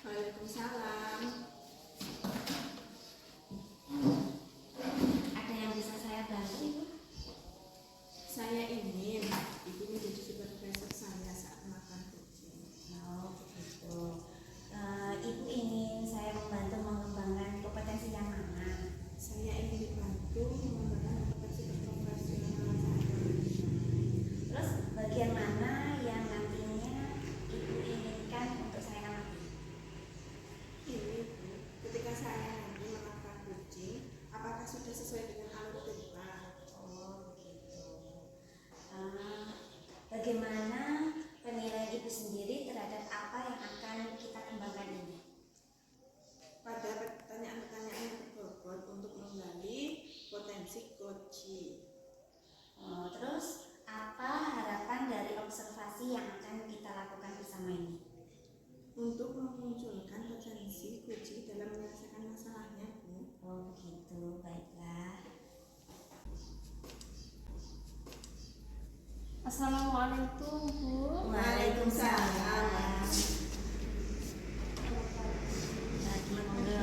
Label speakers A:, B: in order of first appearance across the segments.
A: Waalaikumsalam.
B: Ada yang bisa saya bantu, Ibu?
A: Saya ingin Ibu menjadi supervisor saya saat makan kucing.
B: Oh, begitu. Ibu ingin saya membantu mengembangkan kompetensi yang mana?
A: Saya ingin dibantu mengembangkan kompetensi profesional saya.
B: Terus bagian mana yang nantinya Ibu inginkan untuk saya latih?
A: Ini Bu, ketika saya nanti makan kucing, apakah sudah sesuai dengan alur cerita?
B: Oh, begitu. Bagaimana penilaian Ibu sendiri terhadap apa yang akan kita kembangkan ini?
A: Pada pertanyaan-pertanyaan yang berbobot untuk menggali potensi coaching.
B: Terus apa harapan dari observasi yang akan kita lakukan bersama ini?
A: Untuk memunculkan potensi kucing dalam menyelesaikan masalahnya, Bu.
B: Oh, begitu. Baiklah.
C: Assalamualaikum, Bu.
A: Waalaikumsalam.
B: Lagi monggo.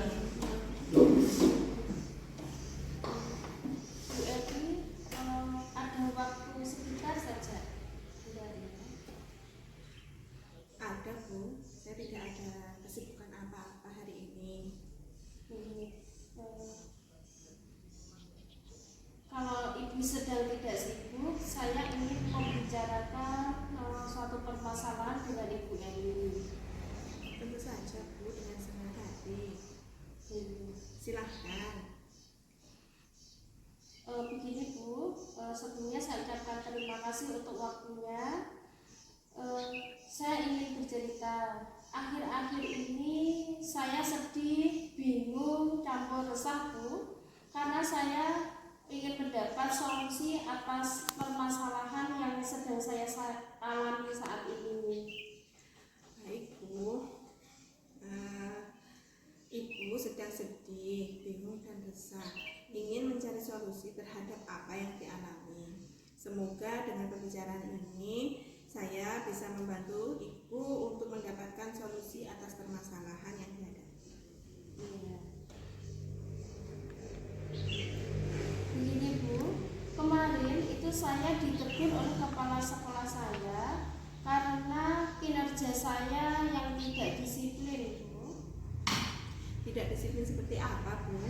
C: Bu Edi, ada waktu sebentar saja.
A: Ada Bu, saya tidak ada kesibukan apa-apa hari ini.
C: Kalau Ibu sedang tidak sibuk, saya ingin membicarakan suatu permasalahan dengan Ibu Edi.
A: Tentu saja Bu, dengan senang hati. Silahkan.
C: Begini Bu, sebelumnya saya ucapkan terima kasih untuk waktunya. Saya ingin bercerita. Akhir-akhir ini saya sedih, bingung, campur resah Bu, karena saya ingin mendapat solusi atas permasalahan yang sedang saya alami saat ini.
A: Baik Bu, Ibu sedang sedih, bingung dan resah, ingin mencari solusi terhadap apa yang dialami. Semoga dengan pembicaraan ini saya bisa membantu Ibu untuk mendapatkan solusi atas permasalahan yang dihadapi.
C: Iya. Begini Bu, kemarin itu saya ditegur oleh kepala sekolah saya karena kinerja saya yang tidak disiplin Bu.
A: Tidak disiplin seperti apa Bu?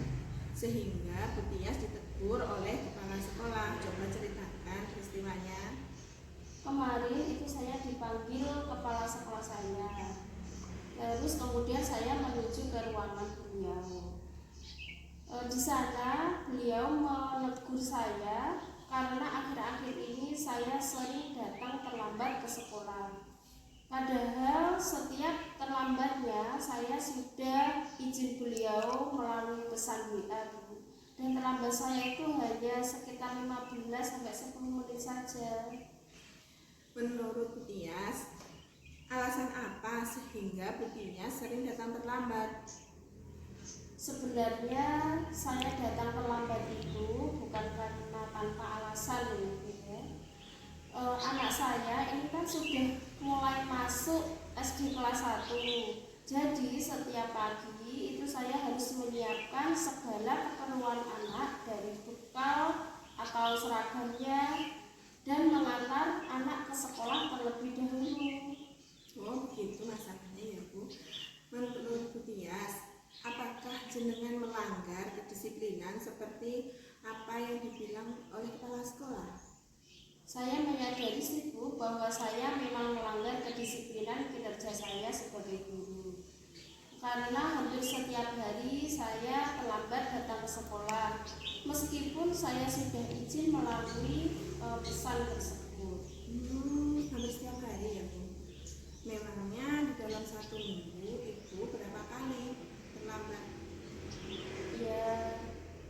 A: Sehingga Bu Tias ditegur oleh kepala sekolah. Coba ceritakan peristiwanya.
C: Kemarin itu saya dipanggil kepala sekolah saya. Terus kemudian saya menuju ke ruangan beliau. Di sana beliau menegur saya karena akhir-akhir ini saya sering datang terlambat ke sekolah. Padahal setiap terlambatnya saya sudah izin beliau melalui pesan WA. Dan terlambat saya itu hanya sekitar 15 sampai 10 menit saja.
A: Menurut Bu Tias, alasan apa sehingga Bu Tias sering datang terlambat?
C: Sebenarnya saya datang terlambat itu bukan karena tanpa alasan ya. Anak saya ini kan sudah mulai masuk SD kelas 1. Jadi setiap pagi itu saya harus menyiapkan segala keperluan anak dari bekal atau seragamnya dan mengantar anak ke sekolah terlebih dahulu.
A: Oh begitu masalahnya ya Bu. Menurut Bu Tias, apakah jenengan melanggar kedisiplinan seperti apa yang dibilang oleh kepala sekolah?
C: Saya menyadari sih Bu bahwa saya memang melanggar kedisiplinan kinerja saya sebagai guru. Karena hampir setiap hari saya terlambat datang ke sekolah, meskipun saya sudah izin melalui pesan tersebut.
A: Hampir setiap hari ya Bu. Memangnya di dalam satu minggu Ibu berapa kali terlambat?
C: Ya,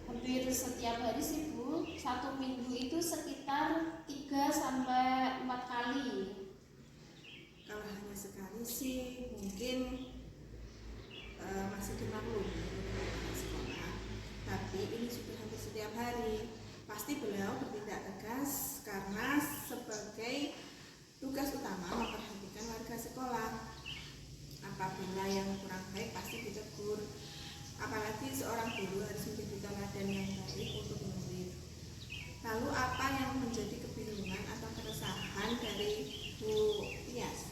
C: hampir setiap hari sih Bu. Satu minggu itu sekitar 3 sampai 4 kali.
A: Kalau hanya sekali sih mungkin masih dimaklumi oleh kepala sekolah. Tapi ini sudah hampir setiap hari. Pasti beliau bertindak tegas karena sebagai tugas utama memperhatikan warga sekolah. Apabila yang kurang baik Tadi seorang guru harus menjadi teladan yang baik untuk murid. Lalu apa yang menjadi kebingungan atau keresahan dari Bu Tias?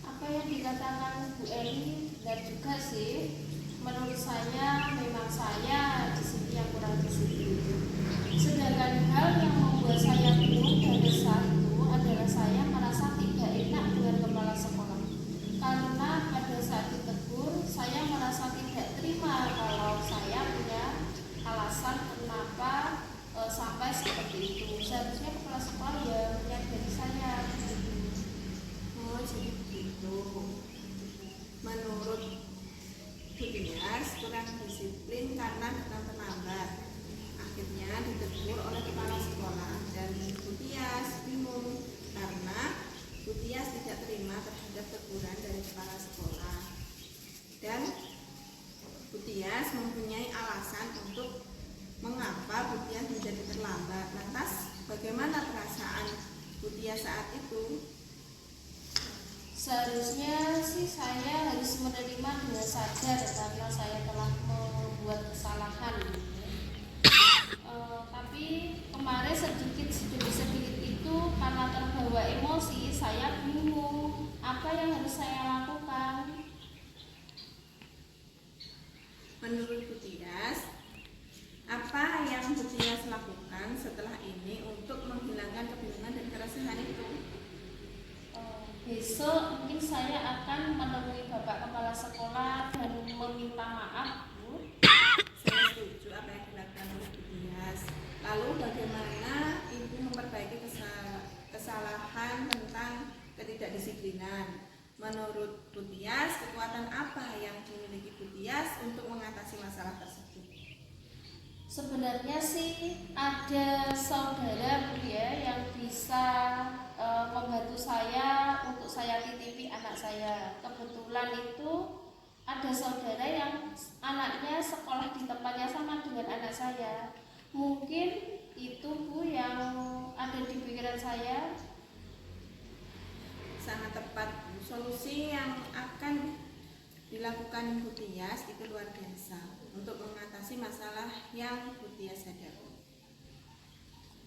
C: Apa yang dikatakan Bu Eli benar juga sih. Menurut saya memang saya di sini yang kurang disiplin. Sedangkan hal yang membuat saya bingung dan resah itu adalah saya merasa tidak enak dengan kepala sekolah. Karena pada saat ditegur, saya merasa tidak terima kalau saya punya alasan kenapa sampai seperti itu. Seharusnya kepala sekolah ya melihat dari saya.
A: Oh, jadi begitu. Menurut Bu Tias kurang disiplin karena datang terlambat. Akhirnya ditegur oleh kepala sekolah dan Bu Tias bingung karena Bu Tias tidak terima terhadap teguran dari kepala sekolah. Dan Bu Tias mempunyai alasan untuk mengapa Bu Tias menjadi terlambat. Lantas bagaimana perasaan Bu Tias saat itu?
C: Seharusnya sih saya harus menerima dengan sadar karena saya telah membuat kesalahan. Tapi kemarin sedikit demi sedikit itu karena terbawa emosi, saya bingung apa yang harus saya lakukan.
A: Menurut Bu Tias, apa yang Bu Tias lakukan setelah ini untuk menghilangkan kebingungan dan keresahan itu?
C: Besok mungkin saya akan menemui Bapak Kepala Sekolah dan meminta maaf, Bu.
A: Saya setuju apa yang dilakukan oleh Bu Tias. Lalu bagaimana Ibu memperbaiki kesalahan tentang ketidakdisiplinan? Menurut Bu Tias, kekuatan apa yang dimiliki Bu Tias untuk mengatasi masalah tersebut?
C: Sebenarnya sih ada saudara Bu ya yang bisa membantu saya untuk saya titipi anak saya. Kebetulan itu ada saudara yang anaknya sekolah di tempatnya sama dengan anak saya. Mungkin itu Bu yang ada di pikiran saya.
A: Sangat tepat, Bu. Solusi yang akan dilakukan Bu Tias itu luar biasa untuk mengatasi masalah yang Bu Tias hadapi.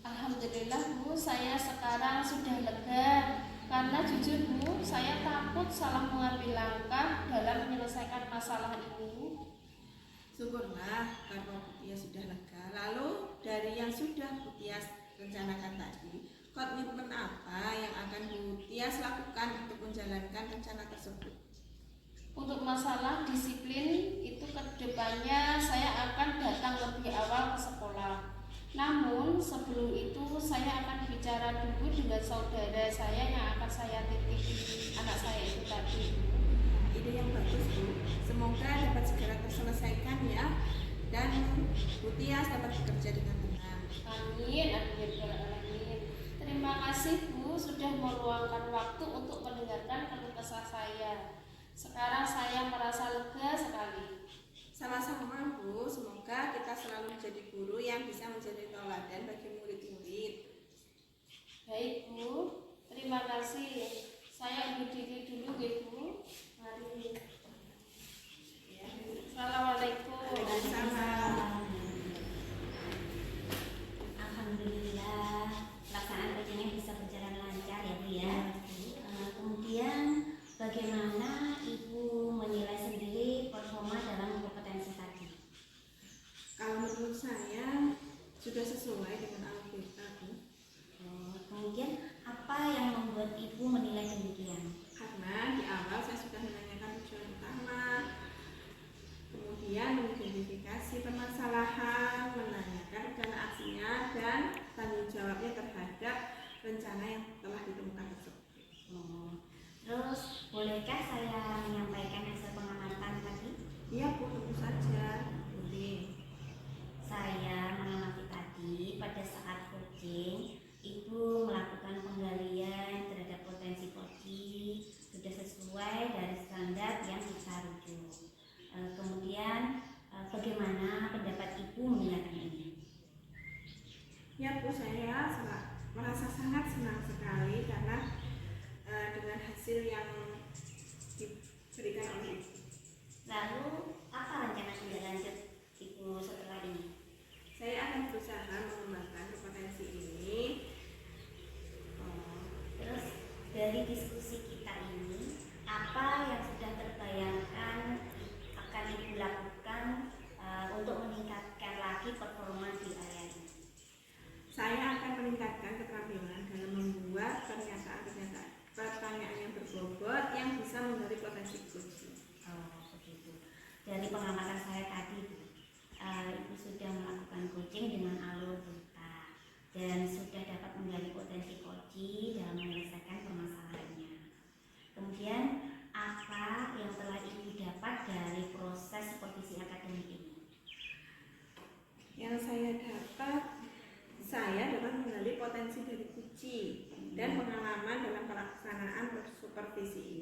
C: Alhamdulillah Bu, saya sekarang sudah lega karena jujur Bu, saya takut salah mengambil langkah dalam menyelesaikan masalah ini.
A: Syukurlah karena Bu Tias sudah lega. Lalu dari yang sudah Bu Tias rencanakan tadi, komitmen apa yang akan Bu Tias lakukan untuk menjalankan rencana tersebut?
C: Untuk masalah disiplin itu kedepannya saya akan datang lebih awal ke sekolah. Namun sebelum itu saya akan bicara dulu dengan saudara saya yang akan saya titipi anak saya itu tadi.
A: Ide yang bagus, Bu. Semoga dapat segera terselesaikan ya, dan Bu Tias dapat bekerja dengan tenang.
C: Amin, amin, amin. Terima kasih Bu sudah meluangkan waktu untuk mendengarkan keluh kesah saya. Sekarang saya merasa lega sekali.
A: Sama-sama Bu, semoga kita selalu menjadi guru yang bisa menjadi tauladan bagi murid-murid.
C: Baik Bu, terima kasih. Saya undur diri dulu ya Bu. Mari.
A: Ya.
C: Assalamualaikum.
A: Waalaikumsalam.
B: Alhamdulillah pelaksanaan ujiannya bisa berjalan lancar ya Bu ya. Kemudian bagaimana Ibu menilai sendiri performa dalam kompetensi tadi?
A: Kalau menurut saya sudah sesuai dengan algoritma, Bu.
B: Kemudian apa yang membuat Ibu menilai demikian?
A: Karena di awal saya sudah menanyakan tujuan utama, kemudian mengidentifikasi permasalahan, menanyakan rencana aksinya dan tanggung jawabnya terhadap rencana yang telah ditemukan tersebut.
B: Terus bolehkah saya menyampaikan hasil pengamatan tadi?
A: Iya Bu, tentu saja. Boleh.
B: Saya mengamati tadi pada saat coaching Ibu melakukan penggalian terhadap potensi coaching sudah sesuai dari standar yang kita rujuk. Kemudian bagaimana pendapat Ibu mengenai ini?
A: Ya Bu, saya merasa sangat senang sekali karena dengan hasil yang diberikan oleh Ibu.
B: Lalu apa rencana saudara
A: pelaksanaan supervisi ini.